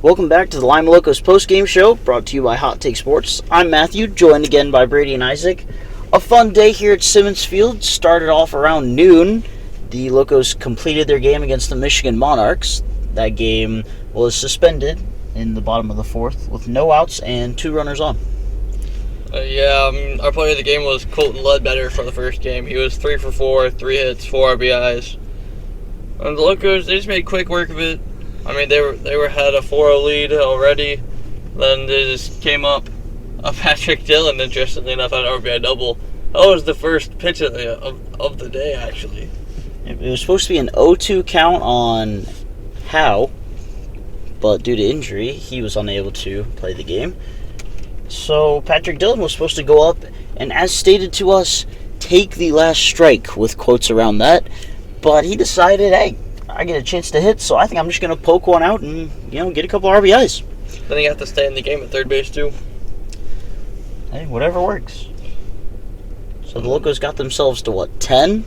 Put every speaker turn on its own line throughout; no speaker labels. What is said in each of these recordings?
Welcome back to the Lima Locos Postgame Show, brought to you by Hot Take Sports. I'm Matthew, joined again by Brady and Isaac. A fun day here at Simmons Field. Started off around noon. The Locos completed their game against the Muskegon Monarchs. That game was suspended in the bottom of the fourth with no outs and 2 runners on.
Our player of the game was Colton Ledbetter for the first game. He was 3 for 4, 3 hits, 4 RBIs. And the Locos, they just made quick work of it. I mean, they had a 4-0 lead already. Then they just came up. Patrick Dillon, interestingly enough, had an RBI double. That was the first pitch of the day, actually.
It was supposed to be an 0-2 count on Howe, but due to injury, he was unable to play the game. So Patrick Dillon was supposed to go up and, as stated to us, take the last strike, with quotes around that. But he decided, hey, I get a chance to hit, so I think I'm just going to poke one out and, get a couple RBIs.
Then he got to stay in the game at third base, too.
Hey, whatever works. So the Locos got themselves to, 10?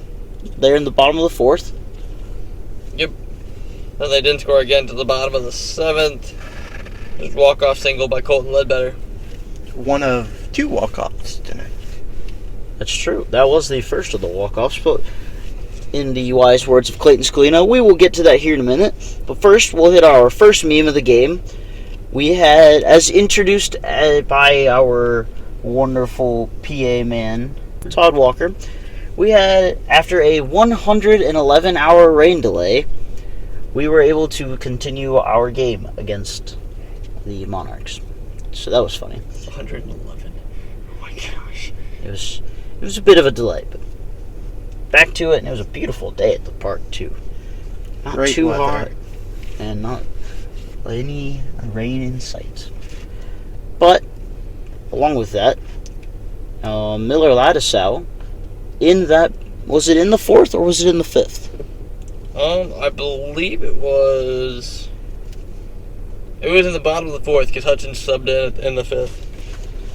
There in the bottom of the fourth.
Yep. Then they didn't score again to the bottom of the seventh. Just walk-off single by Colton Ledbetter.
One of 2 walk-offs tonight.
That's true. That was the first of the walk-offs, but in the wise words of Clayton Scalino, we will get to that here in a minute. But first, we'll hit our first meme of the game. We had, as introduced by our wonderful PA man, Todd Walker, we had, after a 111-hour rain delay, we were able to continue our game against the Monarchs. So that was funny.
111. Oh my gosh.
It was a bit of a delay, but back to it, and it was a beautiful day at the park, too. Not
Great
too
weather.
hot, and not any rain in sight. But, along with that, Miller Ladisau, was it in the fourth, or was it in the fifth?
I believe it was in the bottom of the fourth, because Hudson subbed in the fifth.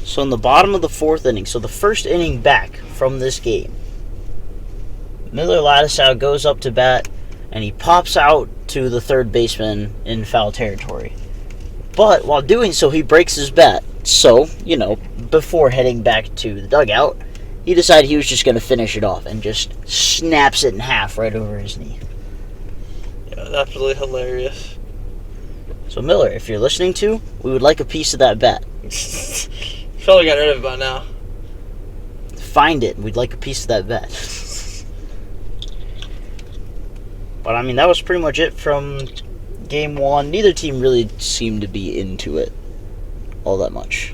So in the bottom of the fourth inning, so the first inning back from this game, Miller Ladisau goes up to bat, and he pops out to the third baseman in foul territory. But while doing so, he breaks his bat. So, before heading back to the dugout, he decided he was just going to finish it off and just snaps it in half right over his knee.
Yeah, that's absolutely hilarious.
So Miller, if you're listening to, we would like a piece of that bat.
Probably got rid of it by now.
Find it. We'd like a piece of that bat. But, that was pretty much it from Game 1. Neither team really seemed to be into it all that much.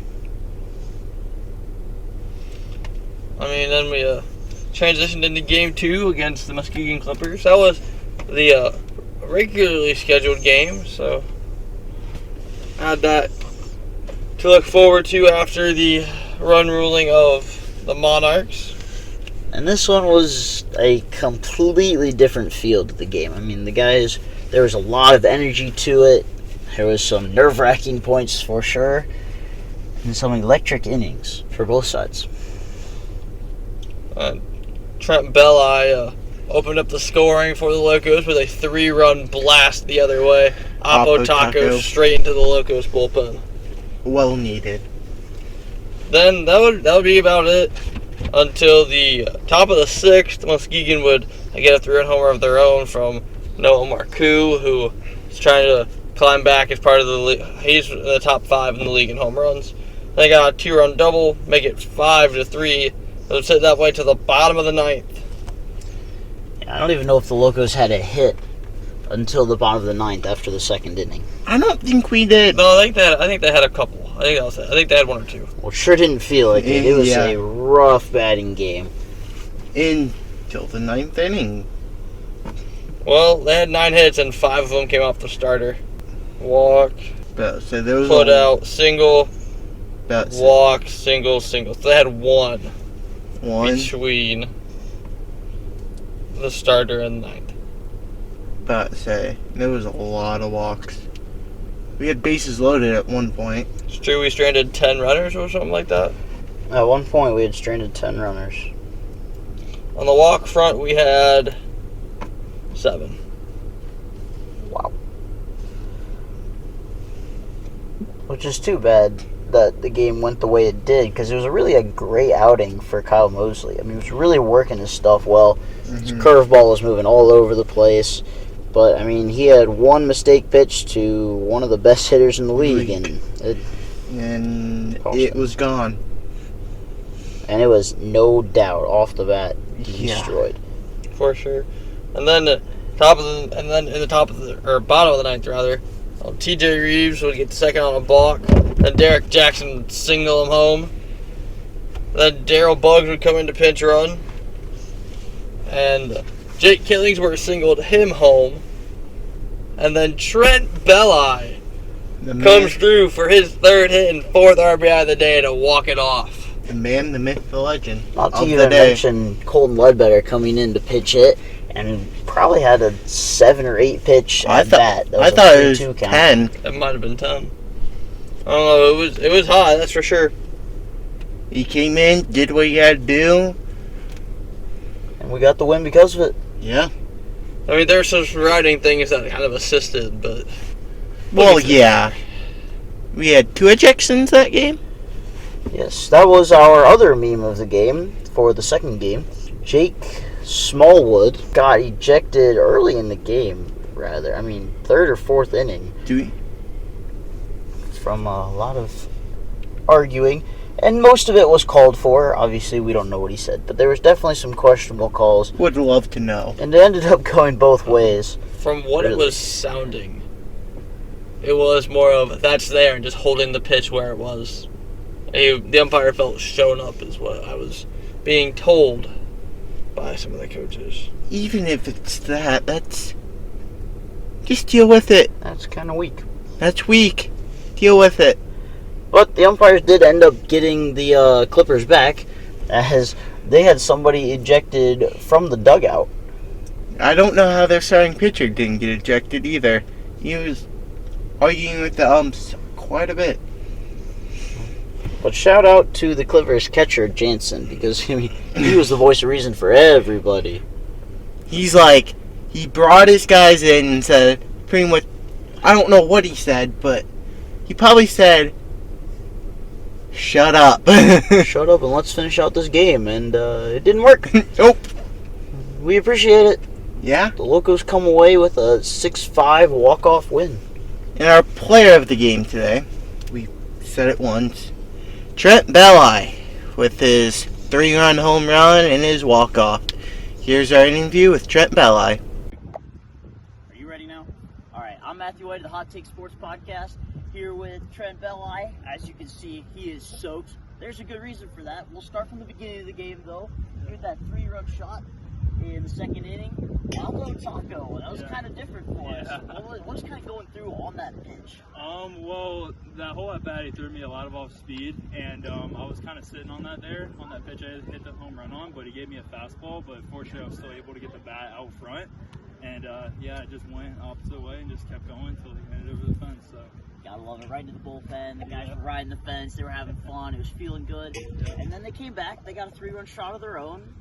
Then we transitioned into Game 2 against the Muskegon Clippers. That was the regularly scheduled game, so had that to look forward to after the run ruling of the Monarchs.
And this one was a completely different feel to the game. The guys, there was a lot of energy to it. There was some nerve-wracking points for sure. And some electric innings for both sides.
Trent Belli opened up the scoring for the Locos with a 3-run blast the other way. Oppo Taco straight into the Locos bullpen.
Well needed.
Then that would be about it until the top of the 6th. Muskegon would get a 3-run homer of their own from Noah Marcoux, who is trying to climb back as part of the league. He's in the top 5 in the league in home runs. They got a 2-run double, make it 5-3. They'll sit that way to the bottom of the 9th.
I don't even know if the Locos had a hit until the bottom of the 9th after the second inning.
I don't think we did.
No, I think they had a couple. I think they had 1 or 2.
Well, it sure didn't feel like it. It was a rough batting game.
Until the 9th inning.
Well, they had 9 hits and 5 of them came off the starter. Walk,
So there was
put out, single,
That's
walk, single. So they had one between the starter and the ninth.
About to say, there was a lot of walks. We had bases loaded at one point.
It's true, we stranded 10 runners or something like that.
At one point, we had stranded 10 runners.
On the walk front, we had 7.
Wow. Which is too bad that the game went the way it did, because it was really a great outing for Kyle Mosley. I mean, he was really working his stuff well. His curveball was moving all over the place. But, I mean, he had one mistake pitch to one of the best hitters in the league,
and it was gone.
And it was no doubt off the bat destroyed.
For sure. And then in the bottom of the ninth rather, TJ Reeves would get second on a balk. Then Derek Jackson would signal him home. Then Daryl Buggs would come in to pinch run. And Jake Killingsworth singled him home. And then Trent Belli comes through for his third hit and fourth RBI of the day to walk it off.
The man, the myth, the legend.
Not to even mention Colton Ledbetter coming in to pitch it, and probably had a 7 or 8 pitch at bat.
I thought it was 10.
It might have been 10. I don't know. It was high, that's for sure.
He came in, did what he had to do,
and we got the win because of it.
Yeah.
I mean, there's some riding things that kind of assisted, but...
Well, yeah. We had 2 ejections that game.
Yes, that was our other meme of the game for the second game. Jake Smallwood got ejected early in the game, rather. I mean, 3rd or 4th inning. From a lot of arguing. And most of it was called for. Obviously, we don't know what he said. But there was definitely some questionable calls.
Would love to know.
And it ended up going both ways.
From what it was sounding, it was more of that's there and just holding the pitch where it was. The umpire felt shown up is what I was being told by some of the coaches.
Even if it's that's... Just deal with it.
That's kind of weak.
That's weak. Deal with it.
But the umpires did end up getting the Clippers back, as they had somebody ejected from the dugout.
I don't know how their starting pitcher didn't get ejected either. He was arguing with the umps quite a bit.
But shout out to the Clippers catcher, Jansen, because he was the voice of reason for everybody.
He's like, he brought his guys in and said, pretty much, I don't know what he said, but he probably said, shut up.
Shut up and let's finish out this game. And it didn't work.
Nope.
We appreciate it.
Yeah.
The Locos come away with a 6-5 walk-off win.
And our player of the game today, we said it once, Trent Belli, with his 3-run home run and his walk-off. Here's our interview with Trent Belli.
Are you ready now? All right, I'm Matthew White of the Hot Take Sports Podcast, here with Trent Belli. As you can see, he is soaked. There's a good reason for that. We'll start from the beginning of the game, though. Here's that 3-run shot in the second inning. Aldo Taco, that was kind of different for us. What was kind of going through on that pitch?
Well, that whole at bat, he threw me a lot of off speed, and I was kind of sitting on that pitch I hit the home run on, but he gave me a fastball, but fortunately I was still able to get the bat out front, and it just went opposite way and just kept going until he made it over the fence, so.
Gotta love it. Right into the bullpen. The guys were riding the fence. They were having fun. It was feeling good. And then they came back. They got a 3-run shot of their own.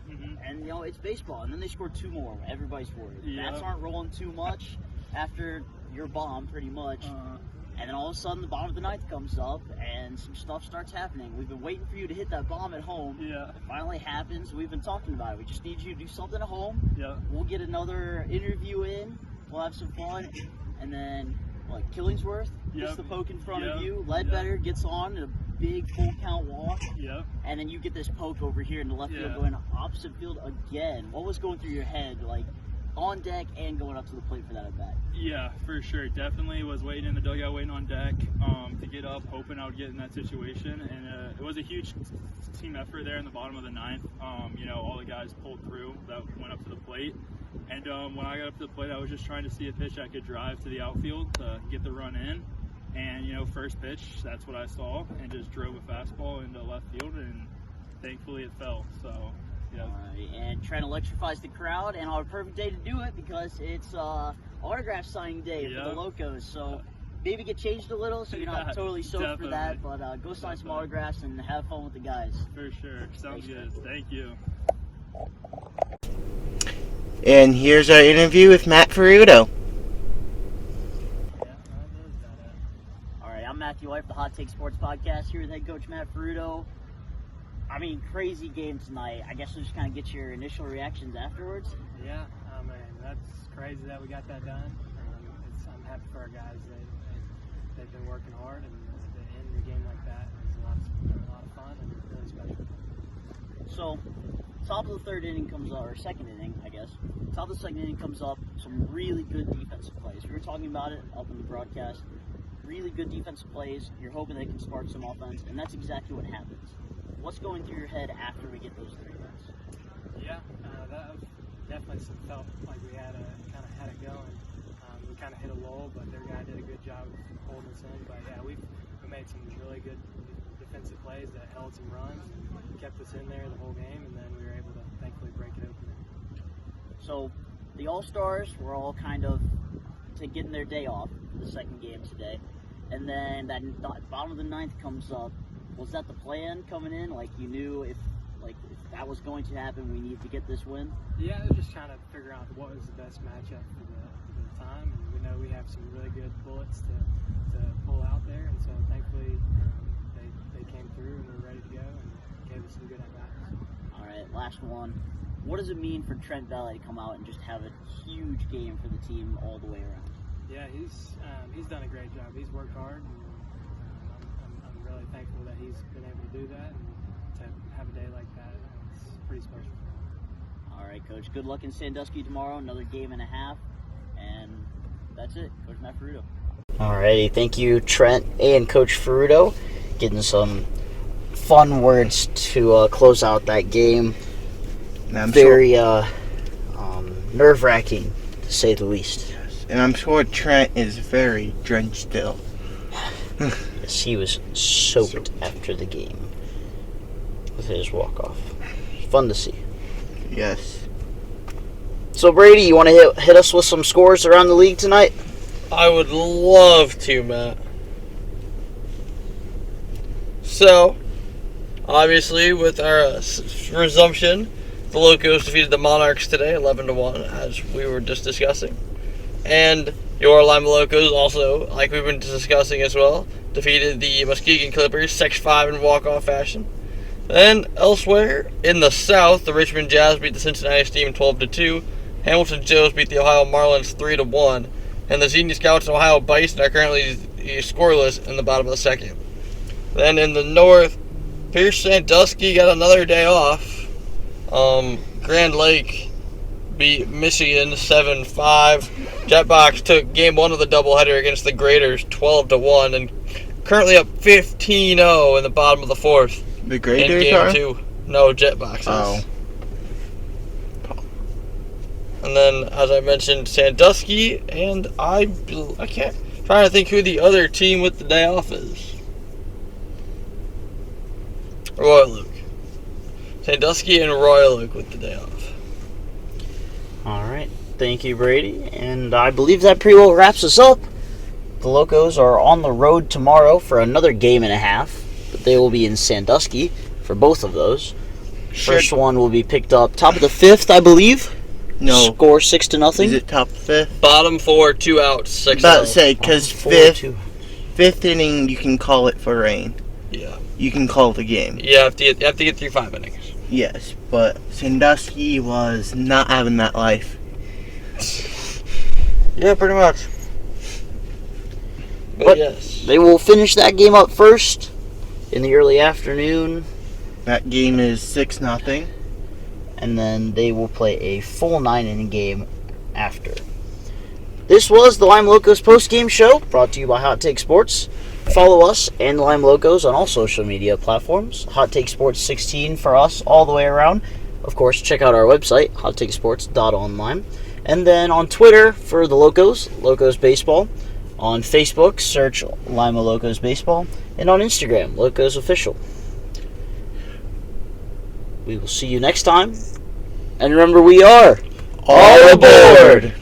And, it's baseball. And then they scored 2 more. Everybody's worried. Bats aren't rolling too much after your bomb, pretty much. And then all of a sudden, the bottom of the ninth comes up, and some stuff starts happening. We've been waiting for you to hit that bomb at home.
Yeah.
It finally happens. We've been talking about it. We just need you to do something at home.
Yeah.
We'll get another interview in. We'll have some fun. And then... Killingsworth gets the poke in front of you. Ledbetter gets on a big full count walk. And then you get this poke over here in the left field going opposite field again. What was going through your head, on deck and going up to the plate for that at bat?
Yeah, for sure. Definitely was waiting in the dugout, waiting on deck to get up, hoping I would get in that situation. And it was a huge team effort there in the bottom of the ninth. All the guys pulled through that went up to the plate. And when I got up to the plate, I was just trying to see a pitch I could drive to the outfield to get the run in. And, first pitch, that's what I saw, and just drove a fastball into left field, and thankfully it fell. So, yeah.
All right, and Trent electrifies the crowd, and on a perfect day to do it because it's autograph signing day for the Locos. So maybe get changed a little so you're not totally soaked for that, but go sign some autographs and have fun with the guys.
For sure. Sounds good. Thank you.
And here's our interview with Matt Furuto.
All right, I'm Matthew White for the Hot Take Sports Podcast here with head coach Matt Furuto. I mean, crazy game tonight. I guess we'll just kind of get your initial reactions afterwards.
Yeah, that's crazy that we got that done. I'm happy for our guys. They've been working hard, and to end the game like that is a lot of fun and really special.
So, top of the third inning comes up, or second inning, I guess. Top of the second inning comes up, some really good defensive plays. We were talking about it up in the broadcast. Really good defensive plays. You're hoping they can spark some offense, and that's exactly what happens. What's going through your head after we get those 3 runs?
Yeah, that definitely felt like we had it going. We kind of hit a lull, but their guy did a good job of holding us in. But yeah, we made some really good defensive plays that held some runs and kept us in there the whole game, and then we were able to thankfully break it open.
So the All-Stars were all kind of getting their day off for the second game today. And then that bottom of the ninth comes up. Was that the plan coming in? Like, you knew if that was going to happen, we need to get this win?
Yeah, they're just trying to figure out what was the best matchup for the time. And we know we have some really good bullets to pull out there. And so thankfully they came through and were ready to go and gave us some good at-bats.
All right, last one. What does it mean for Trent Belli to come out and just have a huge game for the team all the way around?
Yeah, he's done a great job. He's worked hard, and I'm really thankful that he's been able to do that and to have a day like that. It's pretty special.
All right, Coach. Good luck in Sandusky tomorrow. Another game and a half, and that's it. Coach Matt Furuto. All righty. Thank you, Trent and Coach Ferruto, getting some fun words to close out that game. Very nerve-wracking, to say the least.
And I'm sure Trent is very drenched still.
Yes, he was soaked after the game with his walk-off. Fun to see.
Yes.
So, Brady, you want to hit us with some scores around the league tonight?
I would love to, Matt. So, obviously, with our resumption, the Locos defeated the Monarchs today, 11-1, as we were just discussing. And your Lima Locos also, like we've been discussing as well, defeated the Muskegon Clippers 6-5 in walk-off fashion. Then, elsewhere, in the South, the Richmond Jazz beat the Cincinnati Steam 12-2. Hamilton Joes beat the Ohio Marlins 3-1. And the Xenia Scouts and Ohio Bison are currently scoreless in the bottom of the second. Then in the North, Pierce Sandusky got another day off. Grand Lake beat Michigan 7-5. Jetbox took game 1 of the doubleheader against the Graders 12-1 and currently up 15-0 in the bottom of the fourth.
The Graders
in game
are?
2. No, Jetbox is.
Oh.
And then, as I mentioned, Sandusky, and I can't, trying to think who the other team with the day off is. Royal Oak. Sandusky and Royal Oak with the day off.
All right. Thank you, Brady. And I believe that pretty well wraps us up. The Locos are on the road tomorrow for another game and a half, but they will be in Sandusky for both of those. First one will be picked up top of the 5th, I believe.
No.
Score 6-0.
Is it top 5th?
Bottom 4, 2 outs, 6
About to say, because
4-2.
5th inning, you can call it for rain.
Yeah.
You can call the game.
You have to get through 5 innings.
Yes, but Sandusky was not having that life.
Yeah, pretty much. But yes.
They will finish that game up first in the early afternoon.
That game is 6-0.
And then they will play a full 9-inning game after. This was the Lime Locos Postgame Show, brought to you by Hot Take Sports. Follow us and Lime Locos on all social media platforms. Hot Take Sports 16 for us all the way around. Of course, check out our website, hottakesports.online. And then on Twitter for the Locos, Locos Baseball. On Facebook, search Lima Locos Baseball. And on Instagram, Locos Official. We will see you next time. And remember, we are
All aboard!